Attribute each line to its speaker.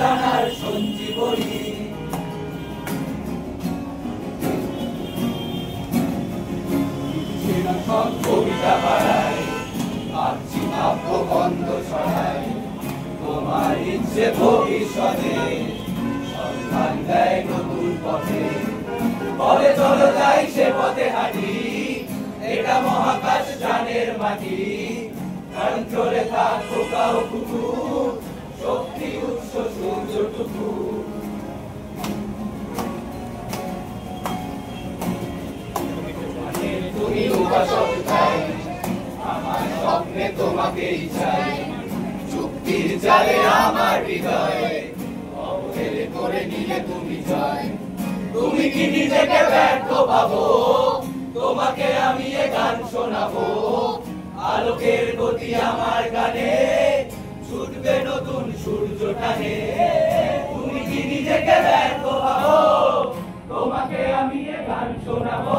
Speaker 1: ডানার সঞ্জীবনী। সব কবিতা পাড়ায় ভাবছি ভাব্য গন্ধ ছড়ায়, তোমার ইচ্ছে ভবিষ্যতে সন্ধান দেয় নতুন পথে। বলে চলো যাই সে পথে হাঁটি, এটা মহাকাশ জানের মাটি। কারণ চলে থাক খোকা ও কুকুর, শক্তি উৎস সূর্যটুকু। তুমি উপাসক চাই, আমার স্বপ্নে তোমাকেই চাই। চুক্তির জালে আমার হৃদয়ে অবহেলে করে নিলে তুমি জয়। তুমি কি নিজেকে ব্যর্থ ভাবো? তোমাকে আমি এ গান শোনাবো। আলোকের গতি আমার গানে, ছুটবে নতুন সূর্য টানে। তুমি কি নিজেকে ব্যর্থ ভাবো? তোমাকে আমি এ গান শোনাবো।